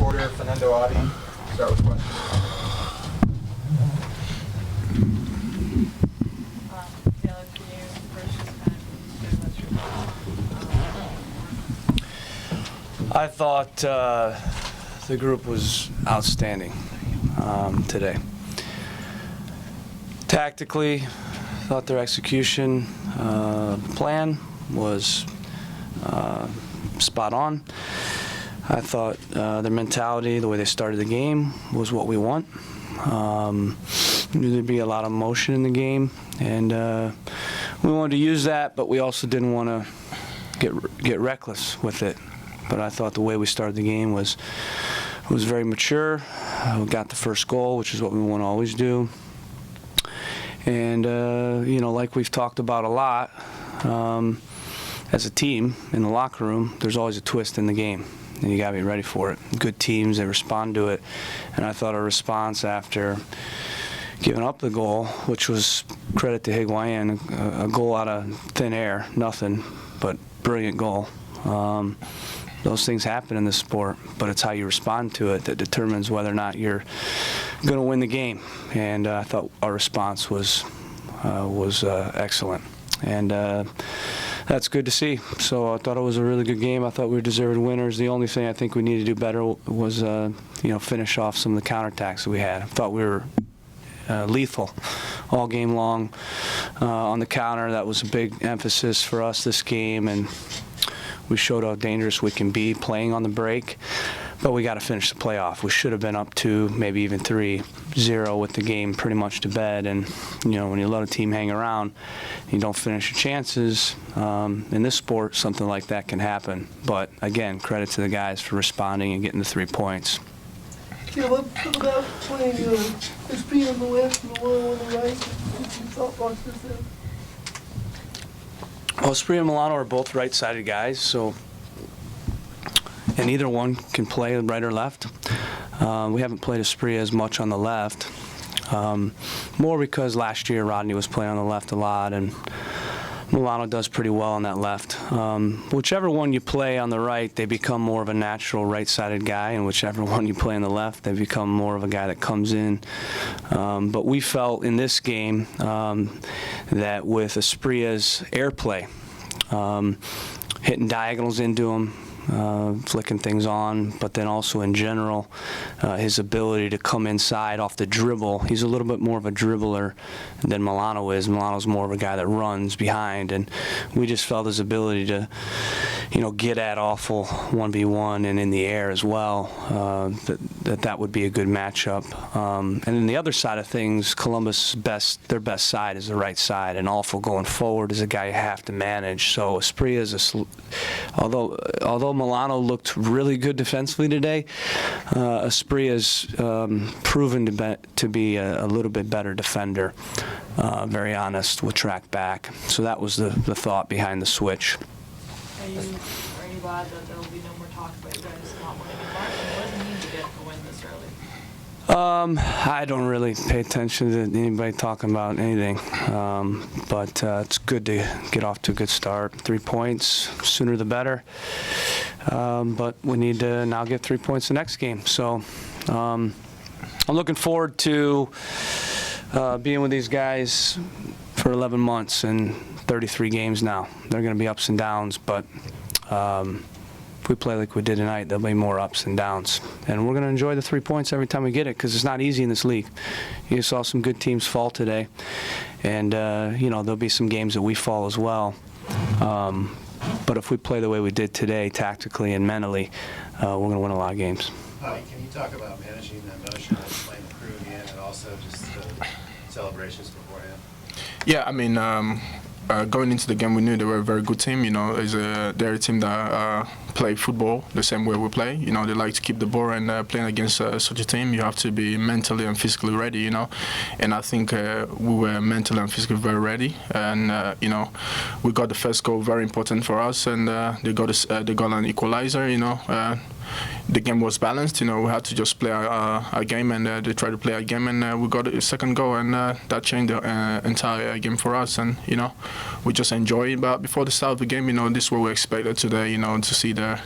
quarter, Fanendo Adi. Start with questions. Taylor, can you first just kind of give us your thoughts? I thought the group was outstanding today. Tactically, thought their execution plan was spot on. I thought their mentality, the way they started the game, was what we want. Knew there'd be a lot of emotion in the game, and we wanted to use that, but we also didn't want to get reckless with it. But I thought the way we started the game was very mature. We got the first goal, which is what we want to always do. And like we've talked about a lot, as a team in the locker room, there's always a twist in the game, and you got to be ready for it. Good teams, they respond to it, and I thought our response after giving up the goal, which was credit to Higuain, a goal out of thin air, nothing, but brilliant goal. Those things happen in this sport, but it's how you respond to it that determines whether or not you're going to win the game. And I thought our response was excellent, and that's good to see. So I thought it was a really good game. I thought we were deserved winners. The only thing I think we need to do better was finish off some of the counterattacks that we had. I thought we were lethal all game long on the counter. That was a big emphasis for us this game, and we showed how dangerous we can be playing on the break, but we got to finish the playoff. We should have been up 2, maybe even 3-0 with the game pretty much to bed. And when you let a team hang around, you don't finish your chances. In this sport, something like that can happen. But again, credit to the guys for responding and getting the 3 points. Yeah, what about playing Esprit on the left and the one on the right? What's your thought process there? Well, Esprit and Milano are both right-sided guys, and either one can play right or left. We haven't played Esprit as much on the left, more because last year Rodney was playing on the left a lot, and Milano does pretty well on that left. Whichever one you play on the right, they become more of a natural right-sided guy, and whichever one you play on the left, they become more of a guy that comes in. But we felt in this game that with Espria's airplay, hitting diagonals into him, flicking things on, but then also in general, his ability to come inside off the dribble. He's a little bit more of a dribbler than Milano is. Milano's more of a guy that runs behind, and we just felt his ability to, get at awful 1v1 and in the air as well, that would be a good matchup. And then the other side of things, Columbus' their best side is the right side, and awful going forward is a guy you have to manage. So Esprit is although Milano looked really good defensively today, Esprit has proven to be a little bit better defender, very honest, with track back. So that was the thought behind the switch. Are you glad that there will be no more talk about you guys not winning in March? And what does it mean to get a win this early? I don't really pay attention to anybody talking about anything, but it's good to get off to a good start. 3 points, sooner the better. But we need to now get 3 points the next game. So I'm looking forward to being with these guys for 11 months and 33 games now. They're going to be ups and downs, but if we play like we did tonight, there'll be more ups and downs. And we're going to enjoy the 3 points every time we get it, because it's not easy in this league. You saw some good teams fall today, and there'll be some games that we fall as well. But if we play the way we did today, tactically and mentally, we're going to win a lot of games. Can you talk about managing the emotion of playing the crew again, and also just the celebrations beforehand? Yeah, I mean, going into the game, we knew they were a very good team. They're a team that play football the same way we play. They like to keep the ball, and playing against such a team, you have to be mentally and physically ready. And I think we were mentally and physically very ready. And we got the first goal, very important for us, and they got an equalizer. The game was balanced. We had to just play our game, and they tried to play our game, and we got a second goal, and that changed the entire game for us. And we just enjoyed it. But before the start of the game, this is what we expected today. To see the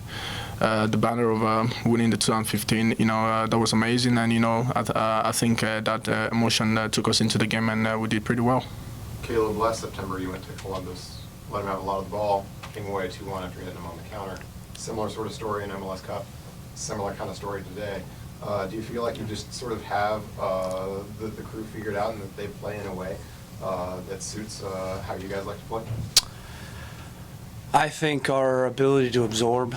the banner of winning the 2015. That was amazing, and I think that emotion took us into the game, and we did pretty well. Caleb, last September you went to Columbus, let him have a lot of the ball, came away 2-1 after hitting him on the counter. Similar sort of story in MLS Cup, similar kind of story today. Do you feel like you just sort of have the crew figured out and that they play in a way that suits how you guys like to play? I think our ability to absorb,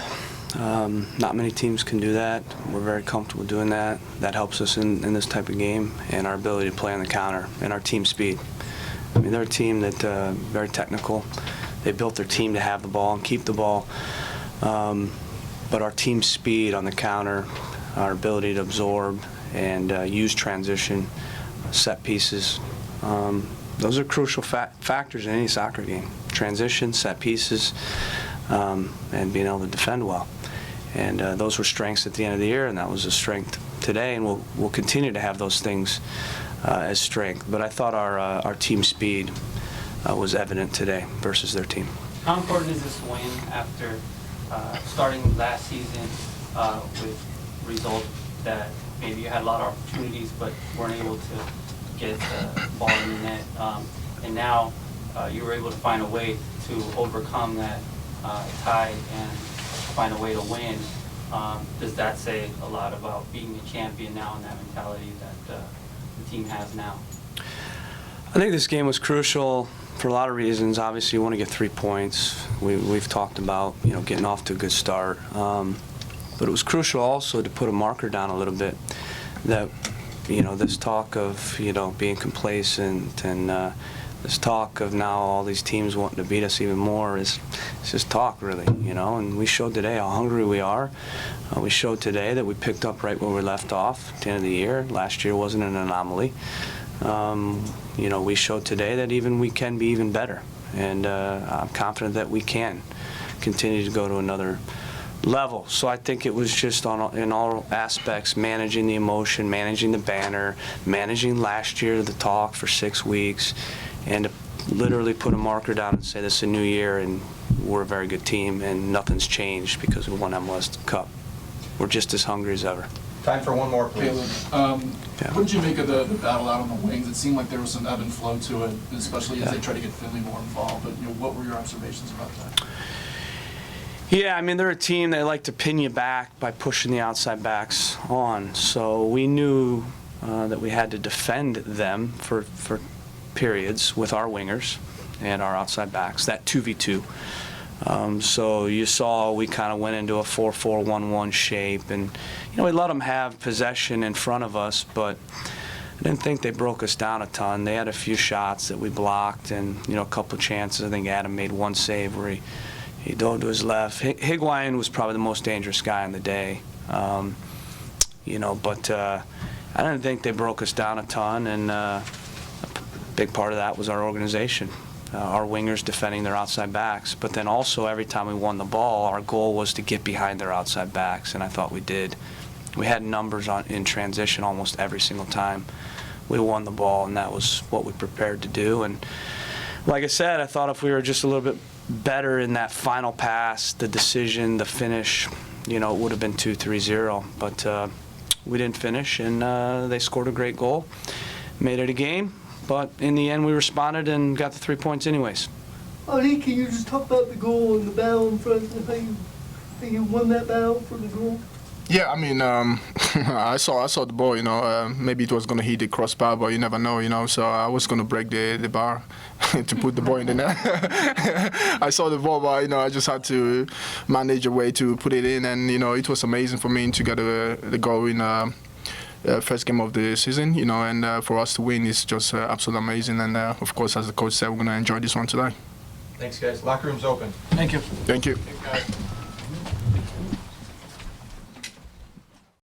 not many teams can do that. We're very comfortable doing that. That helps us in this type of game, and our ability to play on the counter and our team speed. I mean, they're a team that very technical. They built their team to have the ball and keep the ball. But our team speed on the counter, our ability to absorb and use transition, set pieces, those are crucial factors in any soccer game. Transition, set pieces, and being able to defend well. And those were strengths at the end of the year, and that was a strength today, and we'll continue to have those things as strength. But I thought our team speed was evident today versus their team. How important is this win after starting last season with results that maybe you had a lot of opportunities but weren't able to get the ball in the net, and now you were able to find a way to overcome that tie and find a way to win? Does that say a lot about being a champion now and that mentality that the team has now? I think this game was crucial for a lot of reasons. Obviously, you want to get 3 points. We've talked about getting off to a good start, but it was crucial also to put a marker down a little bit. That this talk of being complacent and this talk of now all these teams wanting to beat us even more it's just talk, really. And we showed today how hungry we are. We showed today that we picked up right where we left off at the end of the year. Last year wasn't an anomaly. We showed today that even we can be even better, and I'm confident that we can continue to go to another level. So I think it was just in all aspects, managing the emotion, managing the banner, managing last year the talk for 6 weeks, and to literally put a marker down and say this is a new year and we're a very good team and nothing's changed because we won MLS Cup. We're just as hungry as ever. Time for one more, please. Caleb, what did you make of the battle out on the wings? It seemed like there was some ebb and flow to it, especially as they tried to get Finley more involved. But what were your observations about that? Yeah, I mean, they're a team that like to pin you back by pushing the outside backs on. So we knew that we had to defend them for periods with our wingers and our outside backs, that 2v2. So you saw we kind of went into a 4-4-1-1 shape, and we let them have possession in front of us, but I didn't think they broke us down a ton. They had a few shots that we blocked, and a couple of chances. I think Adam made one save where he dove to his left. Higuain was probably the most dangerous guy on the day, but I didn't think they broke us down a ton, and a big part of that was our organization. Our wingers defending their outside backs, but then also every time we won the ball, our goal was to get behind their outside backs, and I thought we did. We had numbers in transition almost every single time we won the ball, and that was what we prepared to do. And like I said, I thought if we were just a little bit better in that final pass, the decision, the finish, it would have been 2-3-0, but we didn't finish, and they scored a great goal, made it a game. But in the end, we responded and got the 3 points anyways. Adi, can you just talk about the goal and the battle in front and how you won that battle for the goal? Yeah, I mean, I saw the ball. Maybe it was gonna hit the crossbar, but you never know. So I was gonna break the bar to put the ball in the net. I saw the ball, but I just had to manage a way to put it in, and it was amazing for me to get the goal in. First game of the season, and for us to win is just absolutely amazing. And of course, as the coach said, we're going to enjoy this one today. Thanks, guys. Locker room's open. Thank you. Thank you. Thanks, guys.